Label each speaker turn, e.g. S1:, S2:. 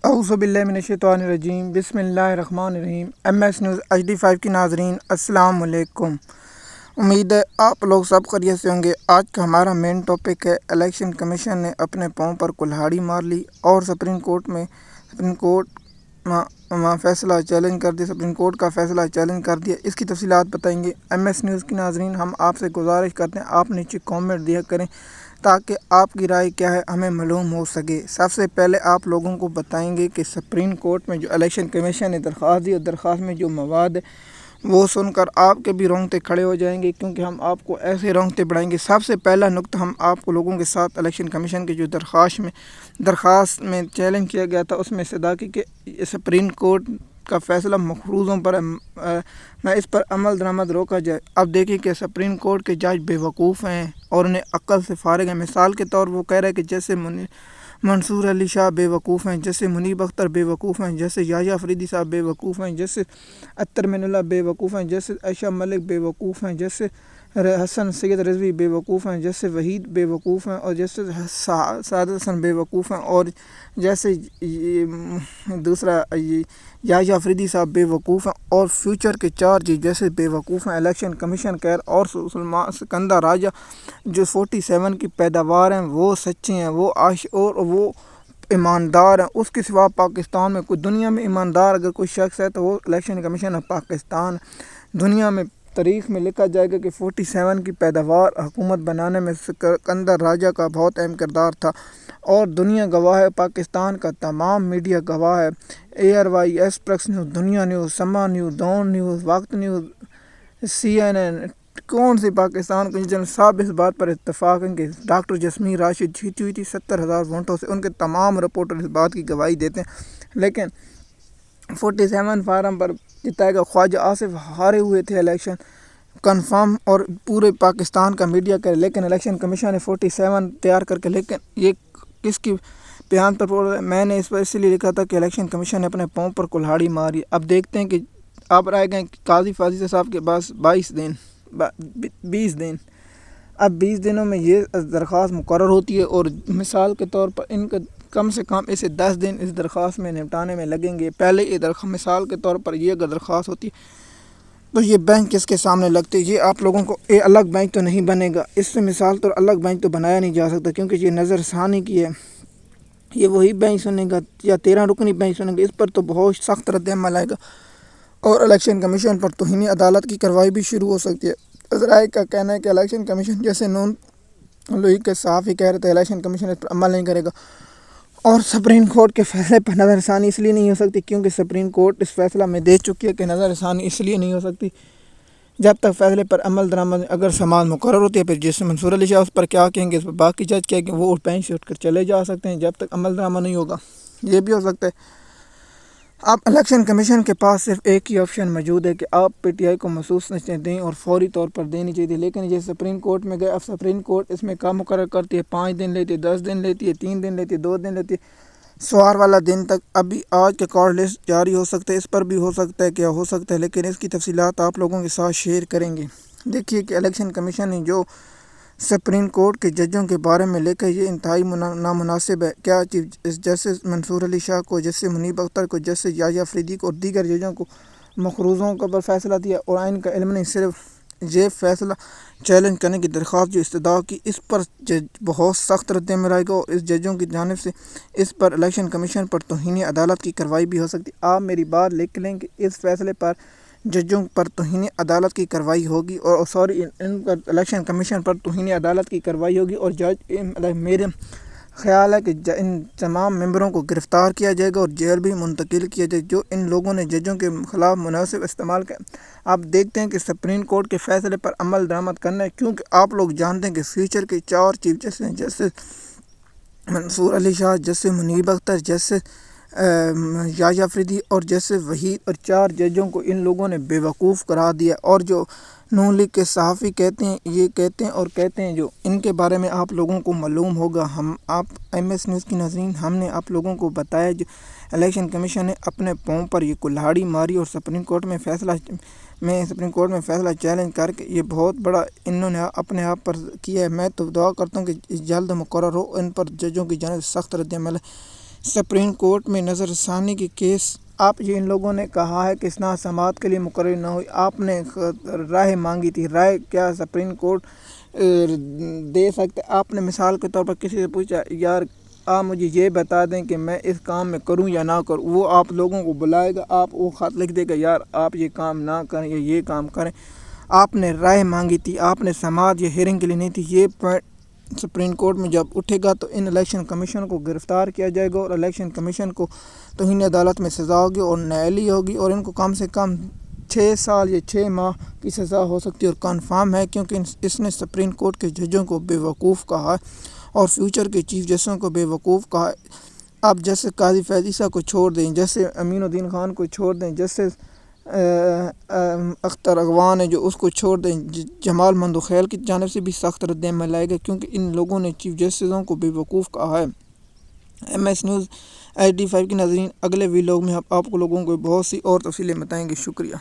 S1: اعوذ باللہ من الشیطان الرجیم بسم اللہ الرحمن الرحیم MS نیوز HD5 کی ناظرین السلام علیکم۔ امید ہے آپ لوگ سب خیریت سے ہوں گے۔ آج کا ہمارا مین ٹاپک ہے الیکشن کمیشن نے اپنے پاؤں پر کلہاڑی مار لی اور سپریم کورٹ فیصلہ چیلنج کر دیا سپریم کورٹ کا فیصلہ چیلنج کر دیا۔ اس کی تفصیلات بتائیں گے۔ MS نیوز کی ناظرین ہم آپ سے گزارش کرتے ہیں آپ نیچے کامنٹ دیا کریں تاکہ آپ کی رائے کیا ہے ہمیں معلوم ہو سکے۔ سب سے پہلے آپ لوگوں کو بتائیں گے کہ سپریم کورٹ میں جو الیکشن کمیشن نے درخواست دی اور درخواست میں جو مواد ہے وہ سن کر آپ کے بھی رونگٹے کھڑے ہو جائیں گے، کیونکہ ہم آپ کو ایسے رونگٹے بڑھائیں گے۔ سب سے پہلا نقطہ ہم آپ کو لوگوں کے ساتھ الیکشن کمیشن کی جو درخواست میں چیلنج کیا گیا تھا اس میں صدا کی کہ سپریم کورٹ کا فیصلہ مفروضوں پر میں اس پر عمل درآمد روکا جائے۔ اب دیکھیں کہ سپریم کورٹ کے جج بے وقوف ہیں اور انہیں عقل سے فارغ ہیں۔ مثال کے طور وہ کہہ رہے ہیں کہ جیسے منصور علی شاہ بے وقوف ہیں، جیسے منیب اختر بے وقوف ہیں، جیسے یحییٰ فریدی صاحب بے وقوف ہیں، جیسے اطہر من اللہ بے وقوف ہیں، جیسے عائشہ ملک بے وقوف ہیں، جیسے حسن سید رضوی بے وقوف ہیں، جیسے وحید بے وقوف ہیں، اور جیسے سعادت حسن بے وقوف ہیں، اور جیسے دوسرا یحییٰ فریدی صاحب بے وقوف ہیں، اور فیوچر کے 4 جج جیسے بے وقوف ہیں۔ الیکشن کمیشن کہہ اور سلمان سکندر راجہ جو 47 کی پیداوار ہیں وہ سچے ہیں، وہ اور وہ ایماندار ہیں۔ اس کے سوا پاکستان میں کوئی دنیا میں ایماندار اگر کوئی شخص ہے تو وہ الیکشن کمیشن آف پاکستان۔ دنیا میں تاریخ میں لکھا جائے گا کہ 47 کی پیداوار حکومت بنانے میں سکندر راجہ کا بہت اہم کردار تھا، اور دنیا گواہ ہے، پاکستان کا تمام میڈیا گواہ ہے۔ ARY، ایکسپریس نیوز، دنیا نیوز، سما نیوز، ڈان نیوز، وقت نیوز، CNN، کون سی پاکستان کے چینل سب اس بات پر اتفاق ہیں کہ ڈاکٹر جسمین راشد جیتی ہوئی تھی 70,000 ووٹوں سے۔ ان کے تمام رپورٹر اس بات کی گواہی دیتے ہیں، لیکن 47 فارم پر جتائے گا خواجہ آصف ہارے ہوئے تھے الیکشن کنفرم، اور پورے پاکستان کا میڈیا کرے، لیکن الیکشن کمیشن نے 47 تیار کر کے، لیکن یہ کس کی بیان پر میں نے اس پر اس لیے لکھا تھا کہ الیکشن کمیشن نے اپنے پاؤں پر کلہاڑی ماری۔ اب دیکھتے ہیں کہ اب رہ گئے قاضی فاضل صاحب کے پاس 20 دن۔ اب 20 دنوں میں یہ درخواست مقرر ہوتی ہے، اور مثال کے طور پر ان کا کم سے کم اسے 10 دن اس درخواست میں نپٹانے میں لگیں گے۔ پہلے یہ مثال کے طور پر یہ اگر درخواست ہوتی تو یہ بینچ کس کے سامنے لگتے، یہ آپ لوگوں کو یہ الگ بینچ تو نہیں بنے گا، اس سے مثال طور الگ بینچ تو بنایا نہیں جا سکتا، کیونکہ یہ نظر ثانی کی ہے۔ یہ وہی بینچ سنے گا یا 13 رکنی بینچ سنے گا، اس پر تو بہت سخت رد عمل آئے گا، اور الیکشن کمیشن پر توہین عدالت کی کارروائی بھی شروع ہو سکتی ہے۔ ذرائع کا کہنا ہے کہ الیکشن کمیشن جیسے نون لیگ کے صحافی کہہ رہے تھے الیکشن کمیشن اس پر عمل نہیں کرے گا، اور سپریم کورٹ کے فیصلے پر نظر ثانی اس لیے نہیں ہو سکتی کیونکہ سپریم کورٹ اس فیصلہ میں دے چکی ہے کہ نظر ثانی اس لیے نہیں ہو سکتی جب تک فیصلے پر عمل درآمد اگر سماعت مقرر ہوتی ہے، پھر جیسے منصور علی شاہ اس پر کیا کہیں گے، اس پر باقی جج کیا کہ وہ بینچ سے اٹھ کر چلے جا سکتے ہیں جب تک عمل درآمد نہیں ہوگا۔ یہ بھی ہو سکتا ہے۔ اب الیکشن کمیشن کے پاس صرف ایک ہی آپشن موجود ہے کہ آپ PTI کو مخصوص نشستیں دیں، اور فوری طور پر دینی چاہیے، لیکن یہ سپریم کورٹ میں گئے۔ اب سپریم کورٹ اس میں کام مقرر کرتی ہے، 5 دن لیتی ہے، 10 دن لیتی ہے، 3 دن لیتی ہے، 2 دن لیتی ہے، سوار والا دن تک۔ ابھی آج کا کارڈ لسٹ جاری ہو سکتا ہے، اس پر بھی ہو سکتا ہے کیا ہو سکتا ہے، لیکن اس کی تفصیلات آپ لوگوں کے ساتھ شیئر کریں گے۔ دیکھیے کہ الیکشن کمیشن نے جو سپریم کورٹ کے ججوں کے بارے میں لکھا ہے یہ انتہائی نامناسب ہے۔ کیا چیف جسٹس منصور علی شاہ کو، جیسے منیب اختر کو، جیسے یحییٰ فریدی کو اور دیگر ججوں کو مفروضوں پر فیصلہ دیا، اور آئین کا علم نہیں، صرف یہ فیصلہ چیلنج کرنے کی درخواست جو استدعا کی، اس پر بہت سخت رد عمل آئے گا، اور اس ججوں کی جانب سے اس پر الیکشن کمیشن پر توہین عدالت کی کارروائی بھی ہو سکتی ہے۔ آپ میری بات لکھ لیں کہ اس فیصلے پر ججوں پر توہین عدالت کی کارروائی ہوگی، اور ان پر الیکشن کمیشن پر توہین عدالت کی کارروائی ہوگی، اور میرے خیال ہے کہ ان تمام ممبروں کو گرفتار کیا جائے گا اور جیل بھی منتقل کیا جائے جو ان لوگوں نے ججوں کے خلاف مناسب استعمال کیا۔ آپ دیکھتے ہیں کہ سپریم کورٹ کے فیصلے پر عمل درآمد کرنا ہے، کیونکہ آپ لوگ جانتے ہیں کہ فیوچر کے 4 چیف جسٹس ہیں، جیسے منصور علی شاہ، جیسے منیب اختر، جیسے یحییٰ فریدی اور جیسے وحید، اور 4 ججوں کو ان لوگوں نے بے وقوف قرار دیا، اور جو نون لیگ کے صحافی کہتے ہیں یہ کہتے ہیں جو ان کے بارے میں آپ لوگوں کو معلوم ہوگا۔ MS نیوز کی ناظرین ہم نے آپ لوگوں کو بتایا جو الیکشن کمیشن نے اپنے پاؤں پر یہ کلہاڑی ماری، اور سپریم کورٹ میں فیصلہ چیلنج کر کے یہ بہت بڑا انہوں نے اپنے آپ پر کیا ہے۔ میں تو دعا کرتا ہوں کہ جلد مقرر ہو، ان پر ججوں کی جانب سے سخت رد عمل ہے۔ سپریم کورٹ میں نظر ثانی کے کیس آپ ان لوگوں نے کہا ہے کہ اصلاح سماعت کے لیے مقرر نہ ہوئی، آپ نے رائے مانگی تھی، رائے کیا سپریم کورٹ دے سکتے؟ آپ نے مثال کے طور پر کسی سے پوچھا یار آپ مجھے یہ بتا دیں کہ میں اس کام میں کروں یا نہ کروں، وہ آپ لوگوں کو بلائے گا، آپ وہ خط لکھ دے گا یار آپ یہ کام نہ کریں یا یہ کام کریں۔ آپ نے رائے مانگی تھی، آپ نے سماعت یا ہیئرنگ کے لیے نہیں تھی۔ یہ پوائنٹ سپریم کورٹ میں جب اٹھے گا تو ان الیکشن کمیشن کو گرفتار کیا جائے گا اور الیکشن کمیشن کو توہین عدالت میں سزا ہوگی اور نااہلی ہوگی اور ان کو کم سے کم 6 سال یا 6 ماہ کی سزا ہو سکتی ہے، اور کنفرم ہے کیونکہ اس نے سپریم کورٹ کے ججوں کو بے وقوف کہا ہے اور فیوچر کے چیف جسٹسوں کو بے وقوف کہا ہے۔ اب جیسے قاضی فیضی صاحب کو چھوڑ دیں، جیسے امین الدین خان کو چھوڑ دیں، جیسے اختر اغوان ہے جو اس کو چھوڑ دیں، جمال مندوخیل کی جانب سے بھی سخت رد عمل آئے گا کیونکہ ان لوگوں نے چیف جسٹسوں کو بے وقوف کہا ہے۔ MS نیوز HD5 کے ناظرین، اگلے ویلاگ میں آپ لوگوں کو بہت سی اور تفصیلیں بتائیں گے۔ شکریہ۔